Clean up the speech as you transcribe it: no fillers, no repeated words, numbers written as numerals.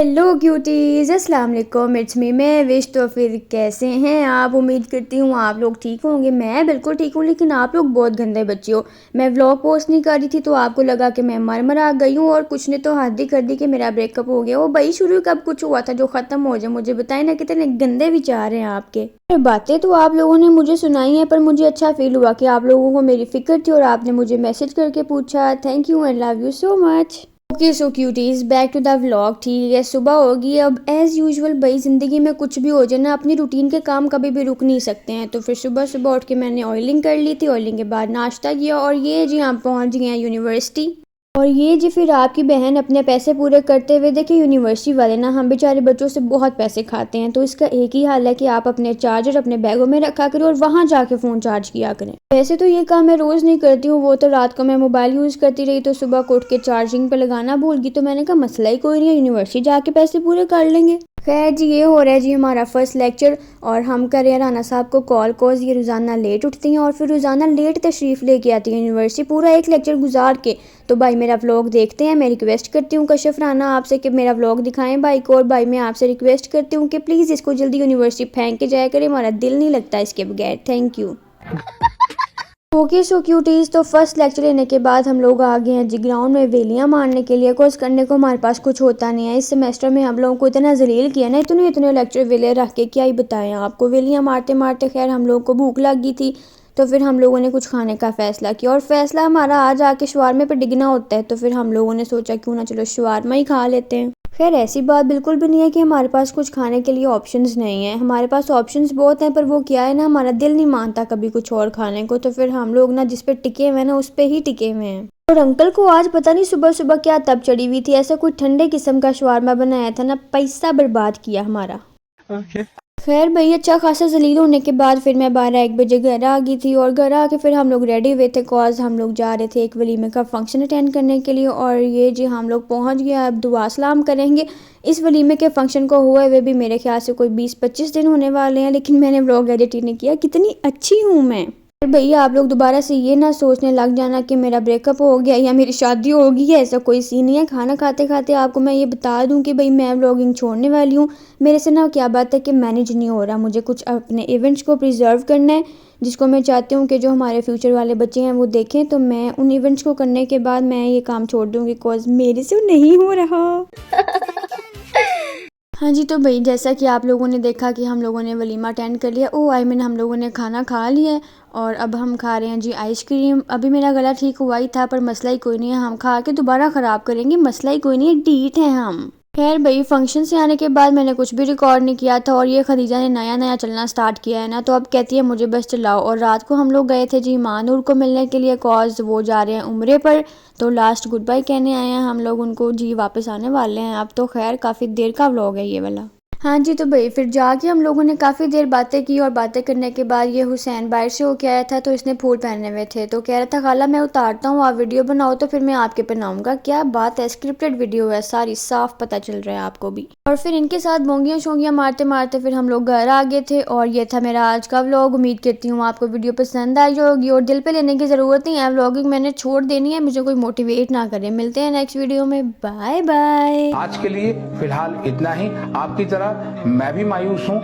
Hello cuties, अस्सलाम वालेकुम। It's me मैं विश। तो फिर कैसे हैं आप? उम्मीद करती हूँ आप लोग ठीक होंगे। मैं बिल्कुल ठीक हूँ, लेकिन आप लोग बहुत गंदे बच्चे हो। मैं व्लॉग पोस्ट नहीं कर रही थी तो आपको लगा कि मैं मर आ गई हूँ, और कुछ ने तो हद ही कर दी कि मेरा ब्रेकअप हो गया। वो भाई शुरू कब कुछ हुआ था जो ख़त्म हो जाए? मुझे बताएं ना, कितने गंदे विचार हैं आपके। बातें तो आप लोगों ने मुझे सुनाई हैं, पर मुझे अच्छा फील हुआ कि आप लोगों को मेरी फ़िक्र थी और आपने मुझे मैसेज करके पूछा। Thank you and love you so much. Okay so cuties, back to the vlog. ठीक है, सुबह होगी अब एज़ यूजुअल। भाई ज़िंदगी में कुछ भी हो जाए ना, अपनी रूटीन के काम कभी भी रुक नहीं सकते हैं। तो फिर सुबह सुबह उठ के मैंने ऑयलिंग कर ली थी। ऑयलिंग के बाद नाश्ता किया, और ये जी हम पहुंच गए हैं यूनिवर्सिटी। और ये जी फिर आपकी बहन अपने पैसे पूरे करते हुए। देखिए यूनिवर्सिटी वाले ना हम बेचारे बच्चों से बहुत पैसे खाते हैं, तो इसका एक ही हल है कि आप अपने चार्जर अपने बैगों में रखा करें और वहाँ जाके फ़ोन चार्ज किया करें। वैसे तो ये काम मैं रोज़ नहीं करती हूँ, वो तो रात को मैं मोबाइल यूज़ करती रही तो सुबह को उठ के चार्जिंग पे लगाना भूल गई। तो मैंने कहा मसला ही कोई नहीं है, यूनिवर्सिटी जाके पैसे पूरे कर लेंगे। खैर जी, ये हो रहा है जी हमारा फर्स्ट लेक्चर, और हम कर रहे हैं राना साहब को कॉल। कोज ये रोज़ाना लेट उठती हैं और फिर रोज़ाना लेट तशरीफ़ लेके आती हैं यूनिवर्सिटी, पूरा एक लेक्चर गुजार के। तो भाई मेरा व्लॉग देखते हैं। मैं रिक्वेस्ट करती हूँ कशिफ राना आपसे कि मेरा व्लॉग दिखाएं भाई को, और भाई मैं आपसे रिक्वेस्ट करती हूँ कि प्लीज़ इसको जल्दी यूनिवर्सिटी फेंक के जाया करें, हमारा दिल नहीं लगता इसके बगैर। Thank you. Okay so cuties, तो फर्स्ट लेक्चर लेने के बाद हम लोग आ गए हैं जी ग्राउंड में वेलियाँ मारने के लिए। कोर्स करने को हमारे पास कुछ होता नहीं है। इस सेमेस्टर में हम लोगों को इतना जलील किया ना, इतने इतने लेक्चर वेले रख के क्या ही बताएं आपको। वेलियाँ मारते मारते खैर हम लोग को भूख लग गई थी, तो फिर हम लोगों ने कुछ खाने का फ़ैसला किया। और फैसला हमारा आज आके शवारमे पे डिगना होता है, तो फिर हम लोगों ने सोचा क्यों ना चलो शवारमा ही खा लेते हैं। खैर ऐसी बात बिल्कुल भी नहीं है कि हमारे पास कुछ खाने के लिए ऑप्शंस नहीं है। हमारे पास ऑप्शंस बहुत हैं, पर वो क्या है ना, हमारा दिल नहीं मानता कभी कुछ और खाने को। तो फिर हम लोग ना जिस पे टिके हुए हैं ना, उस पे ही टिके हुए हैं। और अंकल को आज पता नहीं सुबह सुबह क्या तब चढ़ी हुई थी, ऐसा कोई ठंडे किस्म का शवारमा बनाया था ना, पैसा बर्बाद किया हमारा। खैर भाई अच्छा खासा जलील होने के बाद फिर मैं 12-1 बजे घर आ गई थी, और घर आके फिर हम लोग रेडी हुए थे कॉज हम लोग जा रहे थे एक वलीमे का फंक्शन अटेंड करने के लिए। और ये जी हम लोग पहुंच गए, अब दुआ सलाम करेंगे। इस वलीमे के फंक्शन को हुए हुए भी मेरे ख्याल से कोई 20-25 दिन होने वाले हैं, लेकिन मैंने व्लॉग एडिट ही नहीं किया। कितनी अच्छी हूँ मैं। भैया आप लोग दोबारा से ये ना सोचने लग जाना कि मेरा ब्रेकअप हो गया या मेरी शादी होगी, ऐसा कोई सीन नहीं है। खाना खाते खाते आपको मैं ये बता दूं कि भाई मैं व्लॉगिंग छोड़ने वाली हूँ। मेरे से ना क्या बात है कि मैनेज नहीं हो रहा, मुझे कुछ अपने इवेंट्स को प्रिजर्व करना है, जिसको मैं चाहती हूँ कि जो हमारे फ्यूचर वाले बच्चे हैं वो देखें। तो मैं उन इवेंट्स को करने के बाद मैं ये काम छोड़ दूँगी, बिकॉज मेरे से नहीं हो रहा। हाँ जी, तो भाई जैसा कि आप लोगों ने देखा कि हम लोगों ने वलीमा अटेंड कर लिया। आई मीन हम लोगों ने खाना खा लिया है, और अब हम खा रहे हैं जी आइसक्रीम। अभी मेरा गला ठीक हुआ ही था, पर मसला ही कोई नहीं है, हम खा के दोबारा ख़राब करेंगे, मसला ही कोई नहीं है, डीट हैं हम। खैर भाई फंक्शन से आने के बाद मैंने कुछ भी रिकॉर्ड नहीं किया था, और ये खदीजा ने नया नया चलना स्टार्ट किया है ना, तो अब कहती है मुझे बस चलाओ। और रात को हम लोग गए थे जी मानूर को मिलने के लिए, कॉज वो जा रहे हैं उम्रे पर, तो लास्ट गुड बाय कहने आए हैं हम लोग उनको जी, वापस आने वाले हैं अब। तो खैर काफ़ी देर का व्लॉग है ये वाला। हाँ जी, तो भाई फिर जाके हम लोगों ने काफ़ी देर बातें की, और बातें करने के बाद ये हुसैन बाहर से होके आया था, तो इसने फूल पहने हुए थे, तो कह रहा था खाला मैं उतारता हूँ, आप वीडियो बनाओ तो फिर मैं आपके पहनाऊंगा। क्या बात है, स्क्रिप्टेड वीडियो है सारी, साफ पता चल रहा है आपको भी। और फिर इनके साथ बोंगियाँ शोंगियाँ मारते मारते फिर हम लोग घर आ गए थे, और ये था मेरा आज का व्लॉग। उम्मीद करती हूँ आपको वीडियो पसंद आई होगी, और दिल पे लेने की ज़रूरत नहीं है, व्लॉगिंग मैंने छोड़ देनी है, मुझे कोई मोटिवेट ना करे। मिलते हैं नेक्स्ट वीडियो में, बाय बाय। आज के लिए फिलहाल इतना ही। आपकी तरह मैं भी मायूस हूँ।